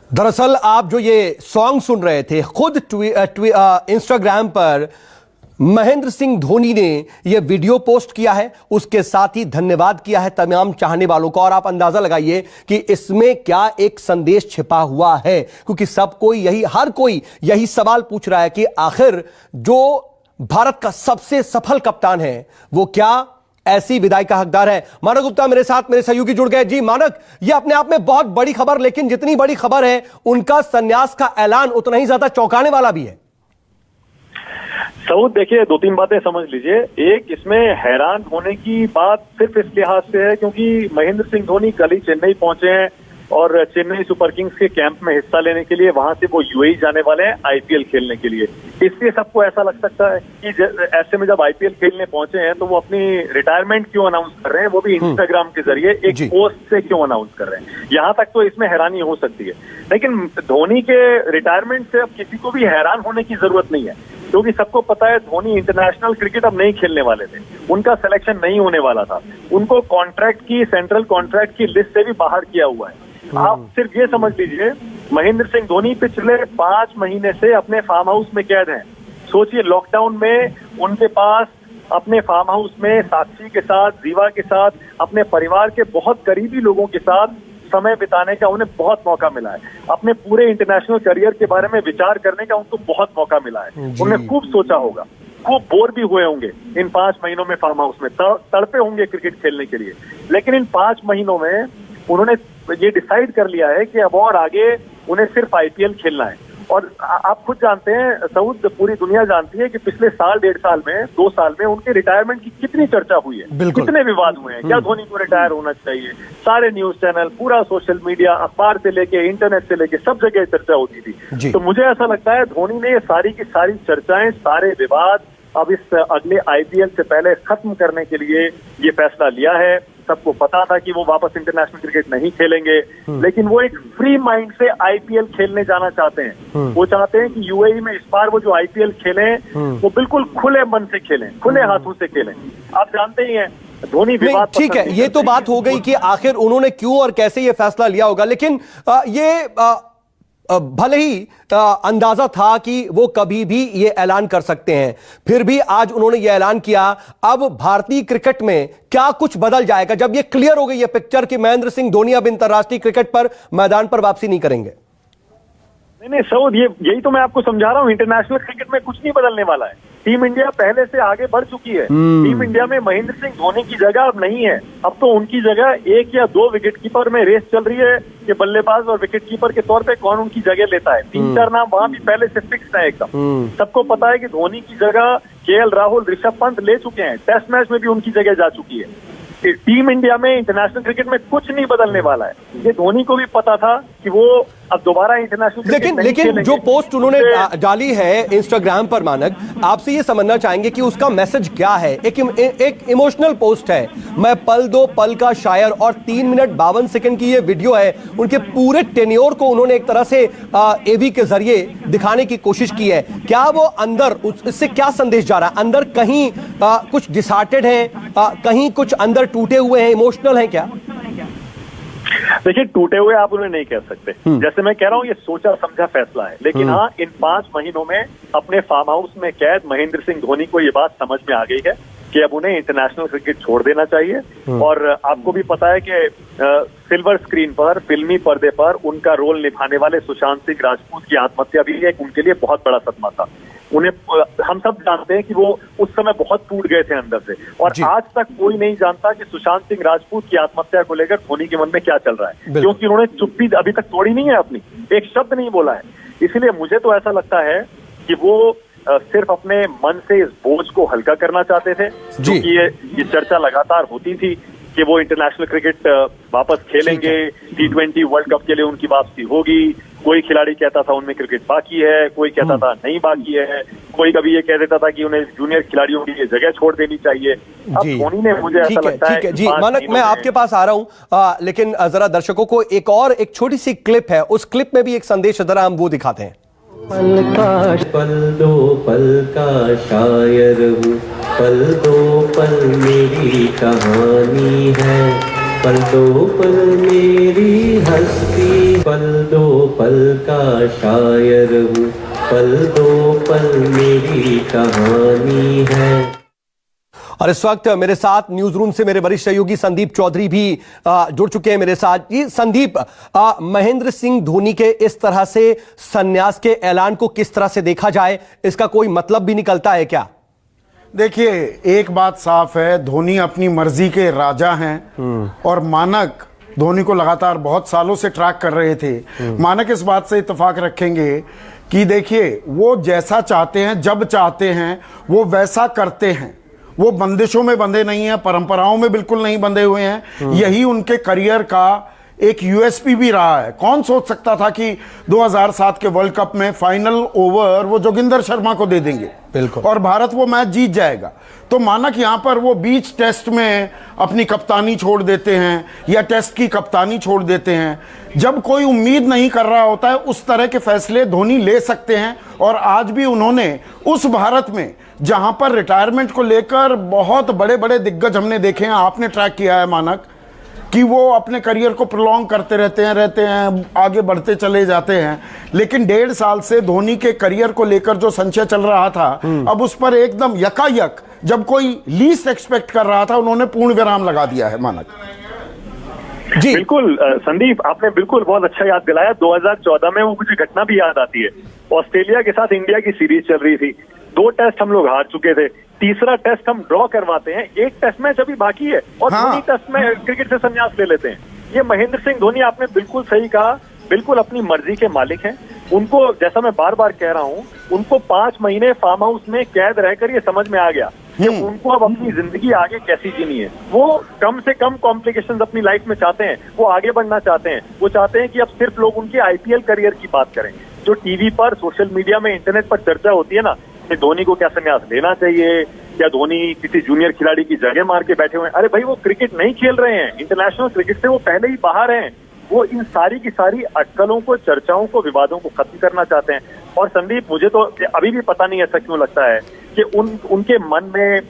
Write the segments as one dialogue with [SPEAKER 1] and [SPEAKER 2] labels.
[SPEAKER 1] दरअसल आप जो ये सॉन्ग सुन रहे थे, खुद इंस्टाग्राम पर महेंद्र सिंह धोनी ने यह वीडियो पोस्ट किया है, उसके साथ ही धन्यवाद किया है तमाम चाहने वालों का। और आप अंदाजा लगाइए कि इसमें क्या एक संदेश छिपा हुआ है, क्योंकि सब कोई हर कोई यही सवाल पूछ रहा है कि आखिर जो भारत का सबसे सफल कप्तान है वो क्या ऐसी विदाई का हकदार है। मानक गुप्ता मेरे साथ, मेरे सहयोगी जुड़ गए। जी मानक, ये अपने आप में बहुत बड़ी खबर, लेकिन जितनी बड़ी खबर है उनका संन्यास का ऐलान उतना ही ज्यादा चौंकाने वाला भी है।
[SPEAKER 2] सऊद, देखिए, दो तीन बातें समझ लीजिए। एक, इसमें हैरान होने की बात सिर्फ इस लिहाज से है क्योंकि महेंद्र सिंह धोनी कल ही चेन्नई पहुंचे हैं और चेन्नई सुपर किंग्स के कैंप में हिस्सा लेने के लिए वहां से वो यूएई जाने वाले हैं आईपीएल खेलने के लिए। इसलिए सबको ऐसा लग सकता है कि ऐसे में जब आईपीएल खेलने पहुंचे हैं तो वो अपनी रिटायरमेंट क्यों अनाउंस कर रहे हैं, वो भी इंस्टाग्राम के जरिए एक पोस्ट से क्यों अनाउंस कर रहे हैं। यहाँ तक तो इसमें हैरानी हो सकती है, लेकिन धोनी के रिटायरमेंट से अब किसी को भी हैरान होने की जरूरत नहीं है, क्योंकि सबको पता है धोनी इंटरनेशनल क्रिकेट अब नहीं खेलने वाले थे, उनका सिलेक्शन नहीं होने वाला था, उनको कॉन्ट्रैक्ट की, सेंट्रल कॉन्ट्रैक्ट की लिस्ट से भी बाहर किया हुआ है। आप सिर्फ ये समझ लीजिए, महेंद्र सिंह धोनी पिछले 5 महीने से अपने फार्म हाउस में कैद हैं। सोचिए, लॉकडाउन में उनके पास अपने फार्म हाउस में साक्षी के साथ, जीवा के साथ, अपने परिवार के बहुत करीबी लोगों के साथ समय बिताने का उन्हें बहुत मौका मिला है। अपने पूरे इंटरनेशनल करियर के बारे में विचार करने का उनको बहुत मौका मिला है। उन्हें खूब सोचा होगा, खूब बोर भी हुए होंगे इन 5 महीनों में फार्म हाउस में, तड़पे होंगे क्रिकेट खेलने के लिए। लेकिन इन 5 महीनों में उन्होंने ये डिसाइड कर लिया है कि अब और आगे उन्हें सिर्फ आईपीएल खेलना है। और आप खुद जानते हैं सऊद, पूरी दुनिया जानती है कि पिछले साल, 1.5 साल में, 2 साल में उनके रिटायरमेंट की कितनी चर्चा हुई है, कितने विवाद हुए हैं। क्या धोनी को रिटायर होना चाहिए? सारे न्यूज चैनल, पूरा सोशल मीडिया, अखबार से लेके इंटरनेट से लेके सब जगह चर्चा होती थी। तो मुझे ऐसा लगता है धोनी ने ये सारी की सारी चर्चाएं, सारे विवाद अब इस अगले आईपीएल से पहले खत्म करने के लिए ये फैसला लिया है। सबको पता था कि वो वापस इंटरनेशनल क्रिकेट नहीं खेलेंगे, लेकिन वो एक फ्री माइंड से आईपीएल खेलने जाना चाहते हैं। वो चाहते हैं कि यूएई में इस बार वो जो आईपीएल खेलें वो बिल्कुल खुले मन से खेलें, खुले हाथों से खेलें। आप जानते ही हैं धोनी विवाद।
[SPEAKER 1] ठीक है, ये तो बात हो गई कि आखिर उन्होंने क्यों और कैसे ये फैसला लिया होगा, लेकिन भले ही अंदाजा था कि वो कभी भी ये ऐलान कर सकते हैं, फिर भी आज उन्होंने ये ऐलान किया। अब भारतीय क्रिकेट में क्या कुछ बदल जाएगा जब ये क्लियर हो गई ये पिक्चर कि महेंद्र सिंह धोनी अब अंतरराष्ट्रीय क्रिकेट पर मैदान पर वापसी नहीं करेंगे?
[SPEAKER 2] नहीं सऊद, यही तो मैं आपको समझा रहा हूँ। इंटरनेशनल क्रिकेट में कुछ नहीं बदलने वाला है। टीम इंडिया पहले से आगे बढ़ चुकी है। टीम इंडिया में महेंद्र सिंह धोनी की जगह अब नहीं है। अब तो उनकी जगह 1 या 2 विकेट कीपर में रेस चल रही है कि बल्लेबाज और विकेट कीपर के तौर पे कौन उनकी जगह लेता है। 3-4 नाम वहां भी पहले से फिक्स है एकदम। सबको पता है कि धोनी की जगह केएल राहुल, ऋषभ पंत ले चुके हैं। टेस्ट मैच में भी उनकी जगह जा चुकी है। टीम इंडिया में इंटरनेशनल क्रिकेट में कुछ नहीं बदलने वाला है। ये धोनी को भी पता था कि वो अब दोबारा इंटरनेशनल क्रिकेट
[SPEAKER 1] लेकिन जो पोस्ट उन्होंने डाली है इंस्टाग्राम पर, मानक, आपसे ये समझना चाहेंगे कि उसका मैसेज क्या है। एक इमोशनल पोस्ट है, मैं पल दो पल का शायर, और 3 मिनट 52 सेकंड की ये वीडियो है। उनके पूरे टेन्योर को उन्होंने एक तरह से एवी के जरिए दिखाने की कोशिश की है। क्या वो अंदर इससे क्या संदेश जा रहा है? अंदर कहीं कुछ डिसहार्टेड है, कहीं कुछ अंदर टूटे हुए हैं, इमोशनल है क्या?
[SPEAKER 2] देखिए, टूटे हुए आप उन्हें नहीं कह सकते। जैसे मैं कह रहा हूँ, ये सोचा समझा फैसला है। लेकिन हाँ, इन 5 महीनों में अपने फार्म हाउस में कैद महेंद्र सिंह धोनी को ये बात समझ में आ गई है कि अब उन्हें इंटरनेशनल क्रिकेट छोड़ देना चाहिए। और आपको भी पता है कि सिल्वर स्क्रीन पर, फिल्मी पर्दे पर उनका रोल निभाने वाले सुशांत सिंह राजपूत की आत्महत्या भी एक उनके लिए बहुत बड़ा सदमा था। उन्हें, हम सब जानते हैं कि वो उस समय बहुत टूट गए थे अंदर से। और आज तक कोई नहीं जानता कि सुशांत सिंह राजपूत की आत्महत्या को लेकर धोनी के मन में क्या चल रहा है, क्योंकि उन्होंने चुप्पी अभी तक तोड़ी नहीं है, अपनी एक शब्द नहीं बोला है। इसीलिए मुझे तो ऐसा लगता है कि वो सिर्फ अपने मन से इस बोझ को हल्का करना चाहते थे, क्योंकि ये चर्चा लगातार होती थी कि वो इंटरनेशनल क्रिकेट वापस खेलेंगे, T20 वर्ल्ड कप के लिए उनकी वापसी होगी। कोई खिलाड़ी कहता था उनमें क्रिकेट बाकी है, कोई कहता था नहीं बाकी है, कोई कभी ये कह देता था कि उन्हें जूनियर खिलाड़ियों की ये जगह छोड़ देनी चाहिए। अब धोनी ने, मुझे ऐसा लगता है
[SPEAKER 1] जी मानक, मैं आपके पास आ रहा हूं, लेकिन जरा दर्शकों को एक छोटी सी क्लिप है, उस क्लिप में भी एक संदेश जरा हम वो दिखाते हैं।
[SPEAKER 3] पल दो पल का शायर हूँ, पल दो पल मेरी कहानी है, पल दो पल मेरी हस्ती, पल दो पल का शायर हूँ, पल दो पल मेरी कहानी है।
[SPEAKER 1] और इस वक्त मेरे साथ न्यूज रूम से मेरे वरिष्ठ सहयोगी संदीप चौधरी भी जुड़ चुके हैं मेरे साथ। जी संदीप, महेंद्र सिंह धोनी के इस तरह से संन्यास के ऐलान को किस तरह से देखा जाए, इसका कोई मतलब भी निकलता है क्या?
[SPEAKER 4] देखिए, एक बात साफ है, धोनी अपनी मर्जी के राजा हैं और मानक धोनी को लगातार बहुत सालों से ट्रैक कर रहे थे। मानक इस बात से इत्तेफाक रखेंगे कि देखिए, वो जैसा चाहते हैं, जब चाहते हैं, वो वैसा करते हैं। वो बंदिशों में बंधे नहीं हैं, परंपराओं में बिल्कुल नहीं बंधे हुए हैं। यही उनके करियर का एक यूएसपी भी रहा है। कौन सोच सकता था कि 2007 के वर्ल्ड कप में फाइनल ओवर वो जोगिंदर शर्मा को दे देंगे,
[SPEAKER 1] बिल्कुल,
[SPEAKER 4] और भारत वो मैच जीत जाएगा। तो मानक यहां पर वो बीच टेस्ट में अपनी कप्तानी छोड़ देते हैं या टेस्ट की कप्तानी छोड़ देते हैं। जब कोई उम्मीद नहीं कर रहा होता है, उस तरह के फैसले धोनी ले सकते हैं। और आज भी उन्होंने उस भारत में जहां पर रिटायरमेंट को लेकर बहुत बड़े बड़े दिग्गज हमने देखे हैं, आपने ट्रैक किया है मानक, कि वो अपने करियर को प्रोलॉन्ग करते रहते हैं, आगे बढ़ते चले जाते हैं। लेकिन 1.5 साल से धोनी के करियर को लेकर जो संशय चल रहा था, अब उस पर एकदम यकायक, जब कोई लीस्ट एक्सपेक्ट कर रहा था, उन्होंने पूर्ण विराम लगा दिया है मानक।
[SPEAKER 2] जी बिल्कुल संदीप, आपने बिल्कुल बहुत अच्छा याद दिलाया। 2014 में वो मुझे घटना भी याद आती है। ऑस्ट्रेलिया के साथ इंडिया की सीरीज चल रही थी, 2 टेस्ट हम लोग हार चुके थे, तीसरा टेस्ट हम ड्रॉ करवाते हैं, 1 टेस्ट मैच अभी बाकी है और धोनी टेस्ट में क्रिकेट से संन्यास ले लेते हैं। ये महेंद्र सिंह धोनी, आपने बिल्कुल सही कहा, बिल्कुल अपनी मर्जी के मालिक हैं। उनको, जैसा मैं बार बार कह रहा हूं, उनको 5 महीने फार्म हाउस में कैद रहकर ये समझ में आ गया कि उनको अब अपनी जिंदगी आगे कैसी जीनी है। वो कम से कम कॉम्प्लिकेशंस अपनी लाइफ में चाहते हैं, वो आगे बढ़ना चाहते हैं। वो चाहते हैं कि अब सिर्फ लोग उनके आईपीएल करियर की बात करें। जो टीवी पर, सोशल मीडिया में, इंटरनेट पर चर्चा होती है ना कि धोनी को क्या संन्यास लेना चाहिए, क्या धोनी किसी जूनियर खिलाड़ी की जगह मार के बैठे हुए हैं। अरे भाई, वो क्रिकेट नहीं खेल रहे हैं, इंटरनेशनल क्रिकेट से वो पहले ही बाहर हैं। वो इन सारी की सारी अटकलों को, चर्चाओं को, विवादों को खत्म करना चाहते हैं। और संदीप, मुझे तो अभी भी पता नहीं ऐसा क्यों लगता है कि उनके मन में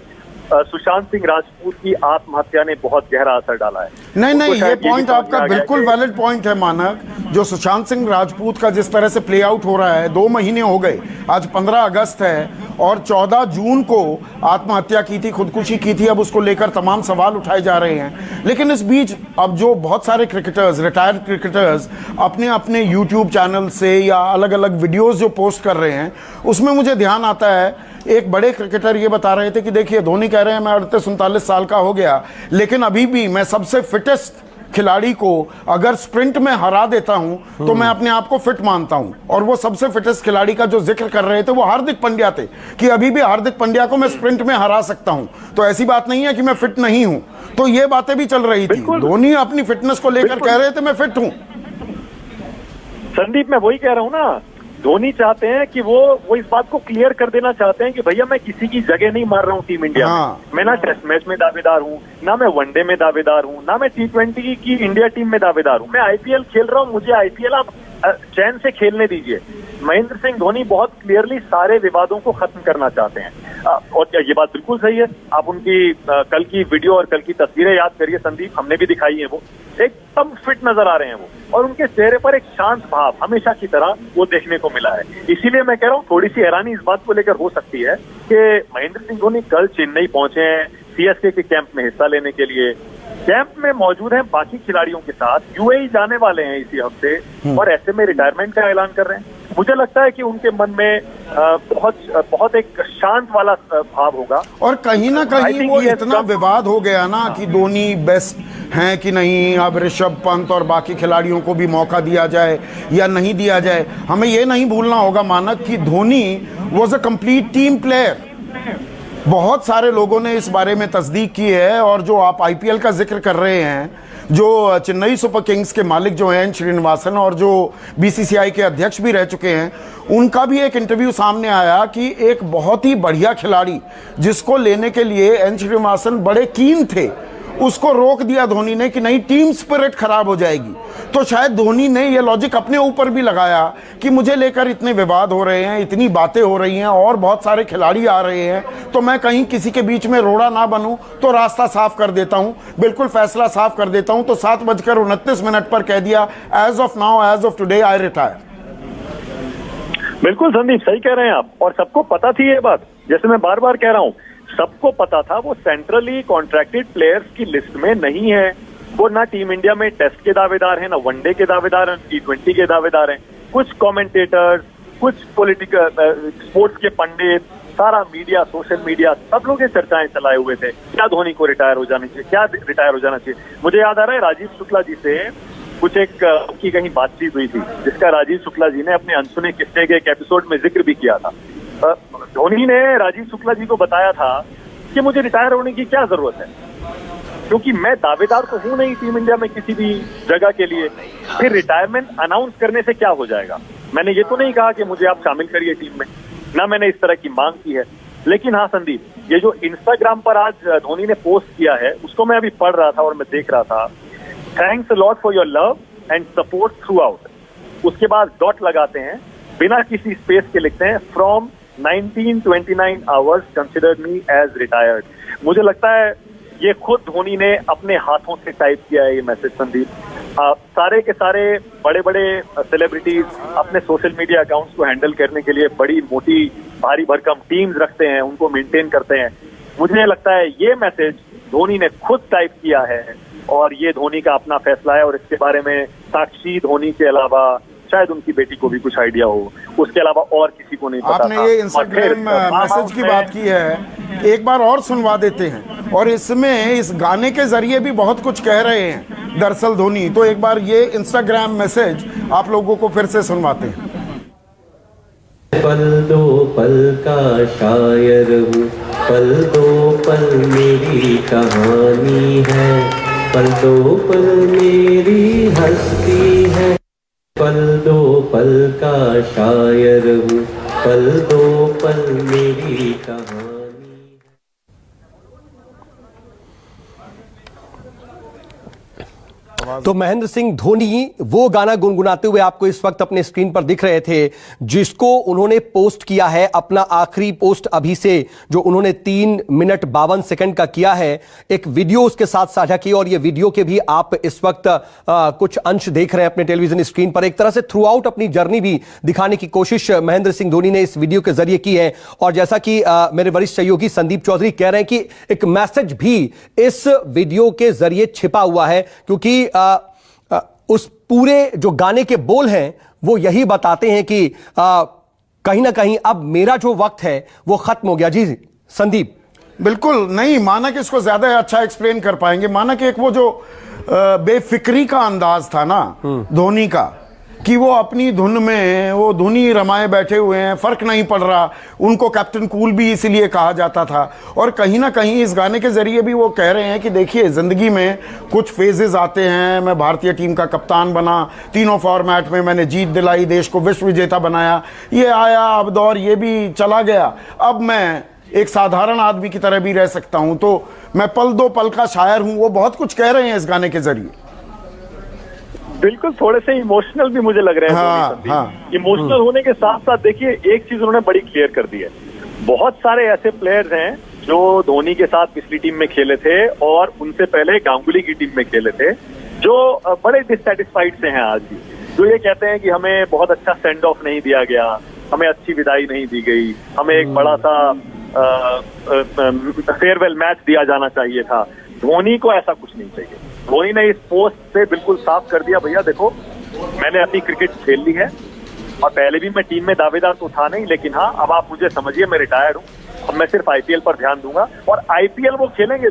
[SPEAKER 2] सुशांत सिंह राजपूत की आत्महत्या ने बहुत गहरा असर डाला है।
[SPEAKER 4] नहीं, ये पॉइंट आपका बिल्कुल वैलिड पॉइंट है मानक। जो सुशांत सिंह राजपूत का जिस तरह से प्ले आउट हो रहा है, 2 महीने हो गए, आज 15 अगस्त है और 14 जून को आत्महत्या की थी, खुदकुशी की थी। अब उसको लेकर तमाम सवाल उठाए जा रहे हैं। लेकिन इस बीच अब जो बहुत सारे क्रिकेटर्स, रिटायर्ड क्रिकेटर्स, अपने अपने यूट्यूब चैनल से या अलग अलग वीडियोस जो पोस्ट कर रहे हैं, उसमें मुझे ध्यान आता है, एक बड़े क्रिकेटर ये बता रहे थे कि देखिए, धोनी कह रहे हैं मैं 38-39 साल का हो गया, लेकिन अभी भी मैं सबसे फिटेस्ट खिलाड़ी को अगर स्प्रिंट में हरा देता हूं तो मैं अपने आप को फिट मानता हूं। और वो सबसे फिटेस्ट खिलाड़ी का जो जिक्र कर रहे थे वो हार्दिक पांड्या थे, कि अभी भी हार्दिक पांड्या को मैं स्प्रिंट में हरा सकता हूं। तो ऐसी बात नहीं है कि मैं फिट नहीं हूं। तो ये बातें भी चल रही थी। धोनी अपनी फिटनेस को लेकर कह रहे थे मैं फिट हूं।
[SPEAKER 2] संदीप, मैं वही कह रहा हूं ना, धोनी चाहते हैं कि वो इस बात को क्लियर कर देना चाहते हैं कि भैया, मैं किसी की जगह नहीं मार रहा हूँ टीम इंडिया में। मैं ना टेस्ट मैच में दावेदार हूँ, ना मैं वनडे में दावेदार हूँ, ना मैं T20 की इंडिया टीम में दावेदार हूँ। मैं आईपीएल खेल रहा हूँ, मुझे आईपीएल आप चैन से खेलने दीजिए। महेंद्र सिंह धोनी बहुत क्लियरली सारे विवादों को खत्म करना चाहते हैं। और ये बात बिल्कुल सही है। आप उनकी कल की वीडियो और कल की तस्वीरें याद करिए संदीप, हमने भी दिखाई है। वो एकदम फिट नजर आ रहे हैं वो, और उनके चेहरे पर एक शांत भाव हमेशा की तरह वो देखने को मिला है। इसीलिए मैं कह रहा हूँ, थोड़ी सी हैरानी इस बात को लेकर हो सकती है कि महेंद्र सिंह धोनी कल चेन्नई पहुंचे हैं सीएसके के कैंप में हिस्सा लेने के लिए। कैंप में मौजूद हैं बाकी खिलाड़ियों के साथ, यूएई जाने वाले हैं इसी हफ्ते, और ऐसे में रिटायरमेंट का ऐलान कर रहे हैं। मुझे लगता है कि उनके मन में बहुत एक शांत वाला भाव होगा।
[SPEAKER 4] और कहीं ना कहीं वो इतना विवाद हो गया ना कि धोनी बेस्ट हैं कि नहीं, अब ऋषभ पंत और बाकी खिलाड़ियों को भी मौका दिया जाए या नहीं दिया जाए। हमें ये नहीं भूलना होगा मानक कि Dhoni was a complete team player. बहुत सारे लोगों ने इस बारे में तस्दीक की है। और जो आप आईपीएल का जिक्र कर रहे हैं, जो चेन्नई सुपर किंग्स के मालिक जो हैं श्रीनिवासन, और जो बीसीसीआई के अध्यक्ष भी रह चुके हैं, उनका भी एक इंटरव्यू सामने आया कि एक बहुत ही बढ़िया खिलाड़ी जिसको लेने के लिए एन श्रीनिवासन बड़े कीन थे, उसको रोक दिया धोनी ने कि नहीं, टीम स्पिरिट खराब हो जाएगी। तो शायद धोनी ने यह लॉजिक अपने ऊपर भी लगाया कि मुझे लेकर इतने विवाद हो रहे हैं, इतनी बातें हो रही हैं और बहुत सारे खिलाड़ी आ रहे हैं, तो मैं कहीं किसी के बीच में रोड़ा ना बनूं, तो रास्ता साफ कर देता हूं, बिल्कुल फैसला साफ कर देता हूं। तो 7:29 पर कह दिया, as of now, as of today I retire.
[SPEAKER 2] बिल्कुल संदीप, सही कह रहे हैं आप, और सबको पता थी ये बात। जैसे मैं बार बार कह रहा हूं, सबको पता था वो सेंट्रली कॉन्ट्रैक्टेड प्लेयर्स की लिस्ट में नहीं है। वो ना टीम इंडिया में टेस्ट के दावेदार हैं, ना वनडे के दावेदार हैं, T20 के दावेदार हैं। कुछ कमेंटेटर्स, कुछ पॉलिटिकल स्पोर्ट्स के पंडित, सारा मीडिया, सोशल मीडिया, सब लोग ये चर्चाएं चलाए हुए थे, क्या धोनी को रिटायर हो जाना चाहिए, क्या रिटायर हो जाना चाहिए। मुझे याद आ रहा है राजीव शुक्ला जी से कुछ एक उनकी कहीं बातचीत हुई थी, जिसका राजीव शुक्ला जी ने अपने अनसुने किस्से के एक एपिसोड में जिक्र भी किया था। धोनी ने राजीव शुक्ला जी को बताया था कि मुझे रिटायर होने की क्या जरूरत है, क्योंकि मैं दावेदार तो हूं नहीं टीम इंडिया में किसी भी जगह के लिए। फिर रिटायरमेंट अनाउंस करने से क्या हो जाएगा। मैंने ये तो नहीं कहा कि मुझे आप शामिल करिए टीम में, ना मैंने इस तरह की मांग की है। लेकिन हाँ संदीप, ये जो इंस्टाग्राम पर आज धोनी ने पोस्ट किया है, उसको मैं अभी पढ़ रहा था और मैं देख रहा था। Thanks a lot for your love and support through out. उसके बाद डॉट लगाते हैं, बिना किसी स्पेस के लिखते हैं, from 1929 ours considered me as retired. मुझे लगता है ये खुद धोनी ने अपने हाथों से टाइप किया है ये मैसेज संदीप। सारे के सारे बड़े बड़े सेलिब्रिटीज अपने सोशल मीडिया अकाउंट्स को हैंडल करने के लिए बड़ी मोटी भारी भरकम टीम्स रखते हैं, उनको मेंटेन करते हैं। मुझे लगता है ये मैसेज धोनी ने खुद टाइप किया है और ये धोनी का अपना फैसला है। और इसके बारे में साक्षी धोनी के अलावा शायद उनकी बेटी को भी कुछ आइडिया हो, उसके अलावा और किसी को नहीं पता।
[SPEAKER 4] आपने ये इंस्टाग्राम मैसेज की बात की है, एक बार और सुनवा देते हैं, और इसमें इस गाने के जरिए भी बहुत कुछ कह रहे हैं दरअसल धोनी। तो एक बार ये इंस्टाग्राम मैसेज आप लोगों को फिर से सुनवाते हैं।
[SPEAKER 3] पल दो पल का शायर हूँ, पल दो पल मेरी कहानी है, पल दो पल मेरी हस्ती है, पल दो पल का शायर हूँ, पल दो पल मेरी कहानी।
[SPEAKER 1] तो महेंद्र सिंह धोनी वो गाना गुनगुनाते हुए आपको इस वक्त अपने स्क्रीन पर दिख रहे थे, जिसको उन्होंने पोस्ट किया है, अपना आखिरी पोस्ट अभी से जो उन्होंने 3 मिनट 52 सेकंड का किया है। एक वीडियो उसके साथ साझा की और ये वीडियो के भी आप इस वक्त कुछ अंश देख रहे हैं अपने टेलीविजन स्क्रीन पर। एक तरह से थ्रू आउट अपनी जर्नी भी दिखाने की कोशिश महेंद्र सिंह धोनी ने इस वीडियो के जरिए की है। और जैसा कि मेरे वरिष्ठ सहयोगी संदीप चौधरी कह रहे हैं कि एक मैसेज भी इस वीडियो के जरिए छिपा हुआ है, क्योंकि उस पूरे जो गाने के बोल हैं वो यही बताते हैं कि कहीं ना कहीं अब मेरा जो वक्त है वो खत्म हो गया। जी संदीप।
[SPEAKER 4] बिल्कुल नहीं, माना कि इसको ज्यादा अच्छा एक्सप्लेन कर पाएंगे। माना कि एक वो जो बेफिक्री का अंदाज था ना धोनी का, कि वो अपनी धुन में वो धुनी रमाए बैठे हुए हैं, फर्क नहीं पड़ रहा। उनको कैप्टन कूल भी इसीलिए कहा जाता था। और कहीं ना कहीं इस गाने के जरिए भी वो कह रहे हैं कि देखिए, जिंदगी में कुछ फेजेस आते हैं। मैं भारतीय टीम का कप्तान बना, तीनों फॉर्मेट में मैंने जीत दिलाई, देश को विश्व विजेता बनाया। ये आया अब दौर, ये भी चला गया, अब मैं एक साधारण आदमी की तरह भी रह सकता हूं। तो मैं पल दो पल का शायर हूं। वो बहुत कुछ कह रहे हैं इस गाने के जरिए।
[SPEAKER 2] बिल्कुल, थोड़े से इमोशनल भी मुझे लग रहे हैं। हाँ। इमोशनल होने के साथ साथ देखिए, एक चीज उन्होंने बड़ी क्लियर कर दी है। बहुत सारे ऐसे प्लेयर्स हैं जो धोनी के साथ पिछली टीम में खेले थे और उनसे पहले गांगुली की टीम में खेले थे, जो बड़े डिससैटिस्फाइड से हैं आज भी, जो ये कहते हैं कि हमें बहुत अच्छा सेंड ऑफ नहीं दिया गया, हमें अच्छी विदाई नहीं दी गई, हमें एक बड़ा सा फेयरवेल मैच दिया जाना चाहिए था। धोनी को ऐसा कुछ नहीं चाहिए। धोनी ने इस पोस्ट से बिल्कुल साफ कर दिया, भैया देखो, मैंने अपनी क्रिकेट खेल ली है और पहले भी मैं टीम में दावेदार तो था नहीं, लेकिन हाँ, अब आप मुझे समझिए, मैं रिटायर हूँ। अब मैं सिर्फ आईपीएल पर ध्यान दूंगा। और आईपीएल वो खेलेंगे,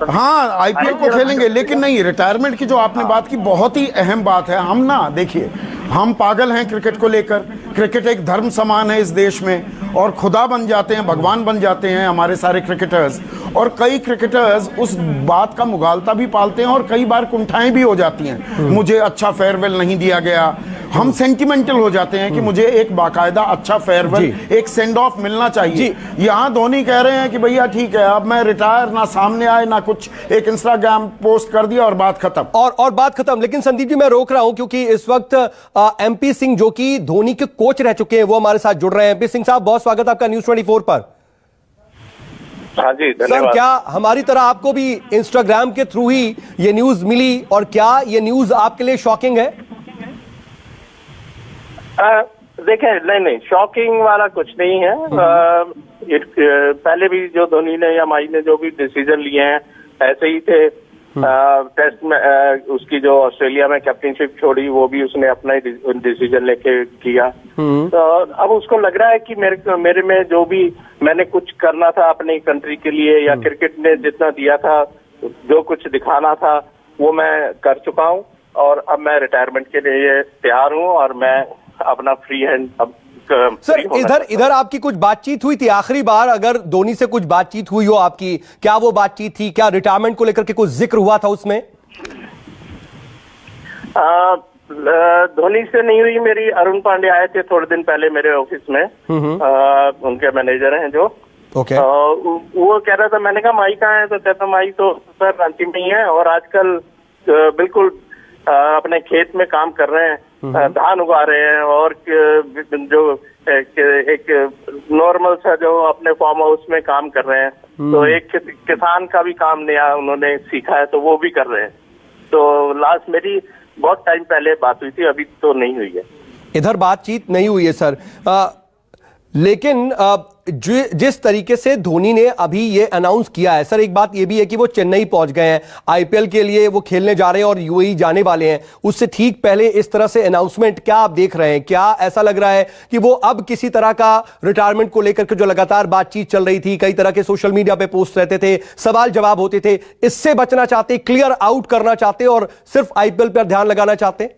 [SPEAKER 4] हाँ आईपीएल को खेलेंगे, लेकिन नहीं, रिटायरमेंट की जो आपने बात की बहुत ही अहम बात है। हम ना देखिए, हम पागल हैं क्रिकेट को लेकर, क्रिकेट एक धर्म समान है इस देश में, और खुदा बन जाते हैं, भगवान बन जाते हैं हमारे सारे क्रिकेटर्स। और कई क्रिकेटर्स उस बात का मुगालता भी पालते हैं और कई बार कुंठाएं भी हो जाती हैं, मुझे अच्छा फेयरवेल नहीं दिया गया। हम सेंटिमेंटल हो जाते हैं कि मुझे एक बाकायदा अच्छा फेयरवेल, एक सेंड ऑफ मिलना चाहिए। यहाँ धोनी कह रहे हैं कि भैया ठीक है, अब मैं रिटायर, ना सामने आए ना कुछ, एक इंस्टाग्राम पोस्ट कर दिया और बात खत्म।
[SPEAKER 1] और बात खत्म। लेकिन संदीप जी, मैं रोक रहा हूं क्योंकि इस वक्त एमपी सिंह, जो कि धोनी के कोच रह चुके हैं, वो हमारे साथ जुड़ रहे हैं। एमपी सिंह साहब, बहुत स्वागत आपका न्यूज़ 24 पर।
[SPEAKER 2] हाँ जी, धन्यवाद।
[SPEAKER 1] सर, क्या हमारी तरह आपको भी इंस्टाग्राम के थ्रू ही ये न्यूज मिली, और क्या ये न्यूज आपके लिए शॉकिंग है?
[SPEAKER 5] देखें, नहीं, शॉकिंग वाला कुछ नहीं है। पहले भी जो धोनी ने या माई ने जो भी डिसीजन लिए हैं ऐसे ही थे। टेस्ट में उसकी जो ऑस्ट्रेलिया में कैप्टनशिप छोड़ी, वो भी उसने अपना ही डिसीजन लेके किया। तो अब उसको लग रहा है कि मेरे में जो भी मैंने कुछ करना था अपनी कंट्री के लिए, या क्रिकेट ने जितना दिया था, जो कुछ दिखाना था, वो मैं कर चुका हूँ, और अब मैं रिटायरमेंट के लिए तैयार हूँ, और मैं अपना फ्री हैंड अब
[SPEAKER 1] सर, इधर आपकी कुछ बातचीत हुई थी आखिरी बार? अगर धोनी से कुछ बातचीत हुई हो आपकी, क्या वो बातचीत थी? क्या रिटायरमेंट को लेकर के कुछ जिक्र हुआ था उसमें?
[SPEAKER 5] धोनी से नहीं हुई मेरी। अरुण पांडे आए थे थोड़े दिन पहले मेरे ऑफिस में, उनके मैनेजर हैं जो।
[SPEAKER 1] ओके।
[SPEAKER 5] वो कह रहा था, मैंने कहा माई कहाँ है? तो कहता माई तो सर रांची में ही है, और आजकल बिल्कुल अपने खेत में काम कर रहे हैं, धान उगा रहे हैं, और जो एक नॉर्मल सा जो अपने फार्म हाउस में काम कर रहे हैं। तो एक किसान का भी काम नया उन्होंने सीखा है, तो वो भी कर रहे हैं। तो लास्ट मेरी बहुत टाइम पहले बात हुई थी, अभी तो नहीं हुई है।
[SPEAKER 1] इधर बातचीत नहीं हुई है सर। लेकिन जिस तरीके से धोनी ने अभी ये अनाउंस किया है सर, एक बात ये भी है कि वो चेन्नई पहुंच गए हैं, आईपीएल के लिए वो खेलने जा रहे हैं और यूएई जाने वाले हैं। उससे ठीक पहले इस तरह से अनाउंसमेंट क्या आप देख रहे हैं? क्या ऐसा लग रहा है कि वो अब किसी तरह का रिटायरमेंट को लेकर के जो लगातार बातचीत चल रही थी, कई तरह के सोशल मीडिया पे पोस्ट रहते थे, सवाल जवाब होते थे, इससे बचना चाहते, क्लियर आउट करना चाहते और सिर्फ आईपीएल पर ध्यान लगाना चाहते?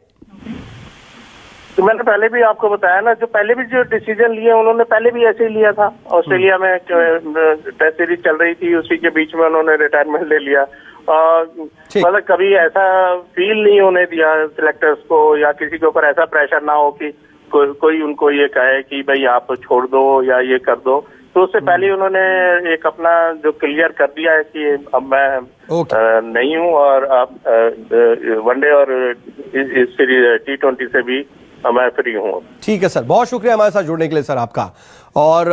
[SPEAKER 5] तो मैंने पहले भी आपको बताया ना, जो पहले भी जो डिसीजन लिए उन्होंने पहले भी ऐसे ही लिया था। ऑस्ट्रेलिया में टेस्ट सीरीज चल रही थी, उसी के बीच में उन्होंने रिटायरमेंट ले लिया। मतलब कभी ऐसा फील नहीं होने दिया सिलेक्टर्स को, या किसी के ऊपर ऐसा प्रेशर ना हो कि कोई उनको ये कहे कि भाई आप छोड़ दो या ये कर दो। तो उससे पहले उन्होंने एक अपना जो क्लियर कर दिया है कि अब मैं नहीं हूँ, और अब वनडे और इस सीरीज T20 से भी मैं फ्री हूँ।
[SPEAKER 1] ठीक है सर, बहुत शुक्रिया हमारे साथ जुड़ने के लिए सर आपका। और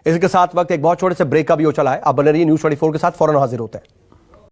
[SPEAKER 1] इसके साथ वक्त एक बहुत छोटे से ब्रेक का भी हो चला है। आप बने रहिए न्यूज़ 24 के साथ, फौरन हाजिर होते हैं।